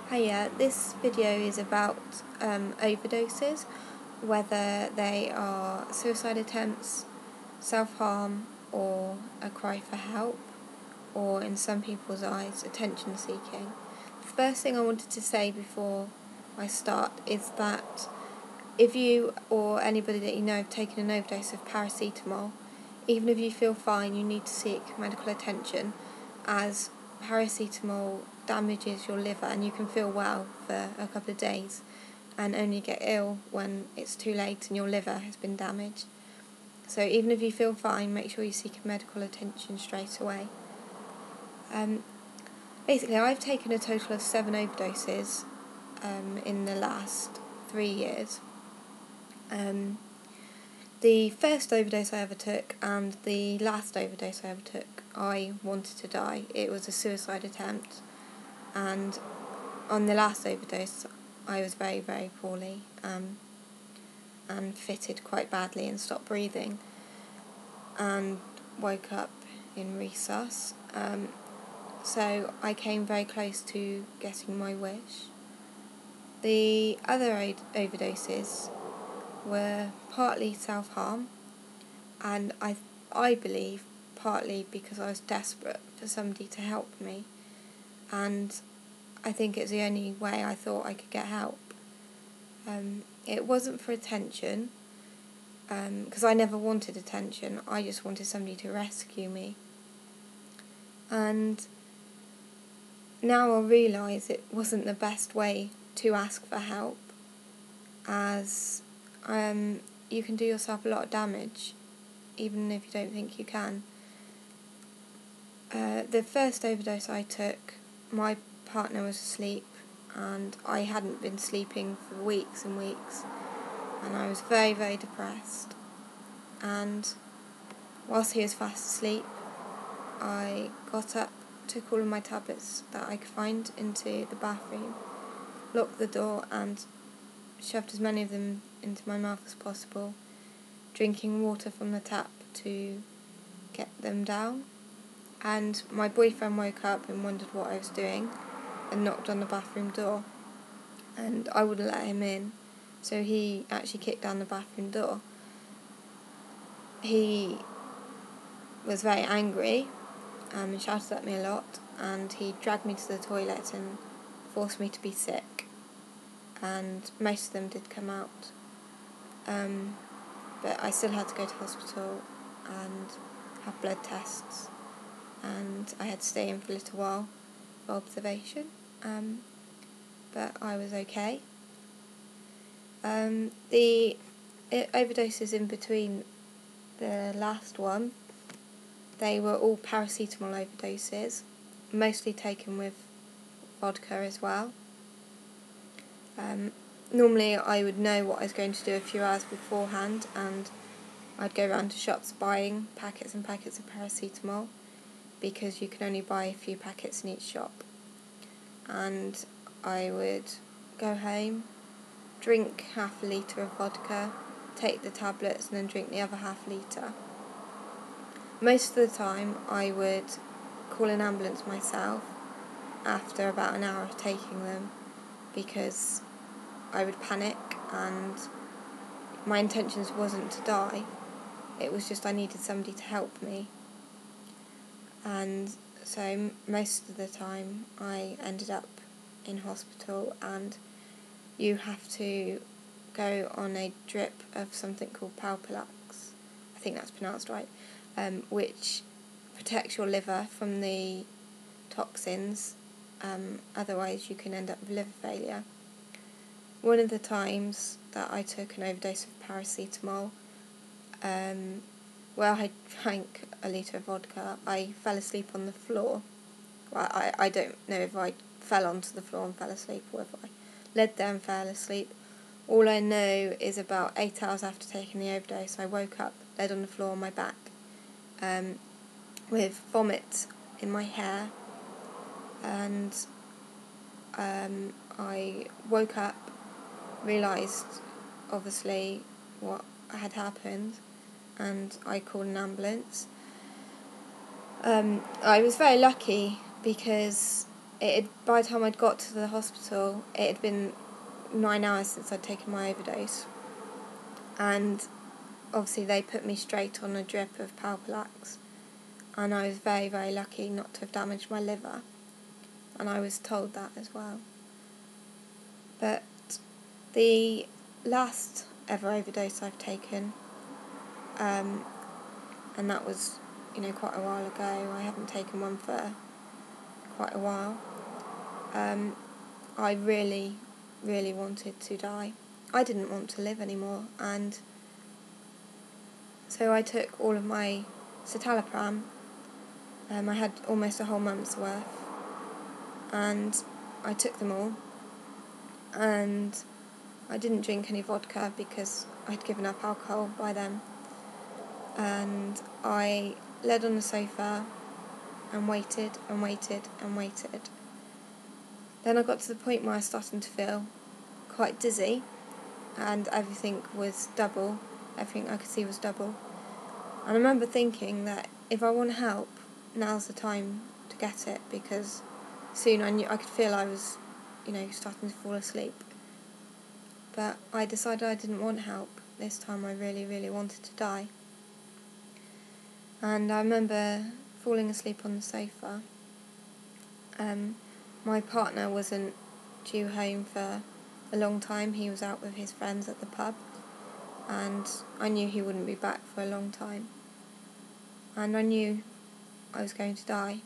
Hiya, this video is about overdoses, whether they are suicide attempts, self-harm, or a cry for help, or in some people's eyes, attention seeking. The first thing I wanted to say before I start is that if you or anybody that you know have taken an overdose of paracetamol, even if you feel fine, you need to seek medical attention, as paracetamol damages your liver and you can feel well for a couple of days and only get ill when it's too late and your liver has been damaged. So even if you feel fine, make sure you seek medical attention straight away. Basically, I've taken a total of 7 overdoses in the last 3 years. The first overdose I ever took and the last overdose I ever took, I wanted to die. It was a suicide attempt, and on the last overdose I was very, very poorly and fitted quite badly and stopped breathing and woke up in resus. So I came very close to getting my wish. The other overdoses were partly self-harm, and I believe partly because I was desperate for somebody to help me, and I think it's the only way I thought I could get help. It wasn't for attention, because I never wanted attention. I just wanted somebody to rescue me. And now I realise it wasn't the best way to ask for help, as you can do yourself a lot of damage, even if you don't think you can. The first overdose I took, my partner was asleep, and I hadn't been sleeping for weeks and weeks, and I was very, very depressed. And whilst he was fast asleep, I got up, took all of my tablets that I could find into the bathroom, locked the door, and shoved as many of them into my mouth as possible, drinking water from the tap to get them down. And my boyfriend woke up and wondered what I was doing and knocked on the bathroom door, and I wouldn't let him in, so he actually kicked down the bathroom door. He was very angry and shouted at me a lot, and he dragged me to the toilet and forced me to be sick, and most of them did come out, but I still had to go to hospital and have blood tests, and I had to stay in for a little while for observation, but I was okay. The overdoses in between the last one, they were all paracetamol overdoses, mostly taken with vodka as well. Normally I would know what I was going to do a few hours beforehand, and I'd go around to shops buying packets and packets of paracetamol, because you can only buy a few packets in each shop. And I would go home, drink half a litre of vodka, take the tablets, and then drink the other half litre. Most of the time I would call an ambulance myself after about an hour of taking them, because I would panic, and my intentions wasn't to die, it was just I needed somebody to help me. And so most of the time I ended up in hospital, and you have to go on a drip of something called Palpalax, I think that's pronounced right, which protects your liver from the toxins, otherwise you can end up with liver failure. One of the times that I took an overdose of paracetamol, I drank a litre of vodka, I fell asleep on the floor. Well, I don't know if I fell onto the floor and fell asleep, or if I laid there and fell asleep. All I know is about 8 hours after taking the overdose, I woke up, laid on the floor on my back, with vomit in my hair, and I woke up, realised obviously what had happened, and I called an ambulance. I was very lucky because by the time I'd got to the hospital, it had been 9 hours since I'd taken my overdose, and obviously they put me straight on a drip of Palpalax, and I was very, very lucky not to have damaged my liver, and I was told that as well. But the last ever overdose I've taken, and that was, quite a while ago, I haven't taken one for quite a while, I really, really wanted to die. I didn't want to live anymore, and so I took all of my citalopram. I had almost a whole month's worth, and I took them all, and I didn't drink any vodka because I'd given up alcohol by then, and I laid on the sofa and waited and waited and waited. Then I got to the point where I was starting to feel quite dizzy, and everything was double. Everything I could see was double. And I remember thinking that if I want help, now's the time to get it, because soon I could feel I was, starting to fall asleep. But I decided I didn't want help. This time I really, really wanted to die. And I remember falling asleep on the sofa. My partner wasn't due home for a long time. He was out with his friends at the pub, and I knew he wouldn't be back for a long time. And I knew I was going to die.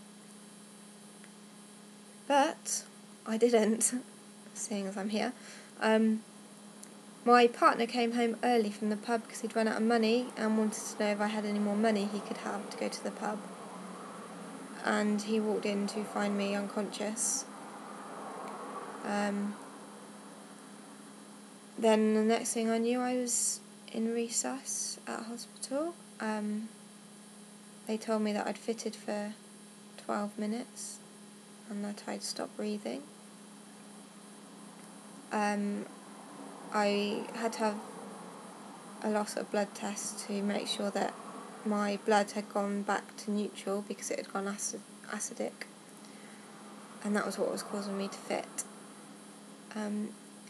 But I didn't, seeing as I'm here. My partner came home early from the pub because he'd run out of money and wanted to know if I had any more money he could have to go to the pub. And he walked in to find me unconscious. Then the next thing I knew, I was in resus at hospital. They told me that I'd fitted for 12 minutes and that I'd stopped breathing. I had to have a loss of blood test to make sure that my blood had gone back to neutral because it had gone acidic, and that was what was causing me to fit.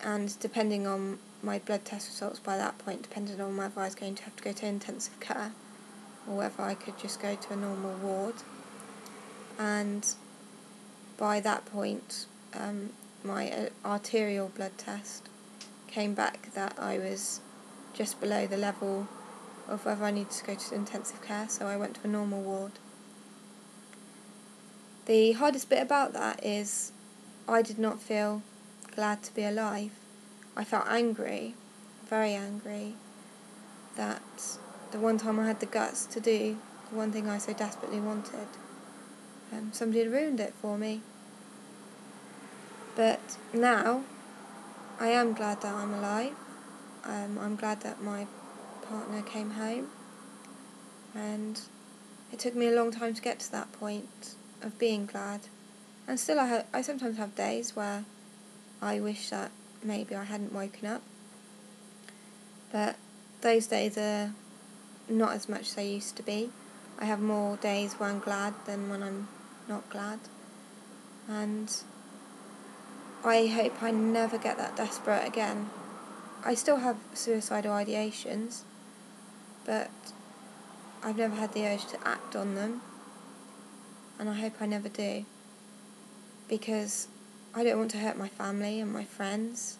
And depending on my blood test results by that point, depended on whether I was going to have to go to intensive care or whether I could just go to a normal ward. And by that point, my arterial blood test came back that I was just below the level of whether I needed to go to intensive care, so I went to a normal ward. The hardest bit about that is I did not feel glad to be alive. I felt angry, very angry, that the one time I had the guts to do the one thing I so desperately wanted, somebody had ruined it for me. But now, I am glad that I'm alive. I'm glad that my partner came home, and it took me a long time to get to that point of being glad. And still I sometimes have days where I wish that maybe I hadn't woken up, but those days are not as much as they used to be. I have more days where I'm glad than when I'm not glad, and I hope I never get that desperate again. I still have suicidal ideations, but I've never had the urge to act on them, and I hope I never do, because I don't want to hurt my family and my friends,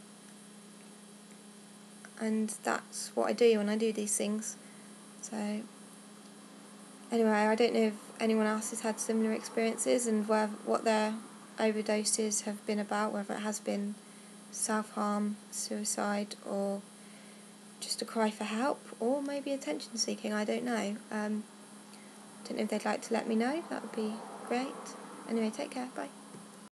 and that's what I do when I do these things. So anyway, I don't know if anyone else has had similar experiences and what their overdoses have been about, whether it has been self-harm, suicide, or just a cry for help, or maybe attention seeking. I don't know. Don't know if they'd like to let me know. That would be great. Anyway, take care. Bye.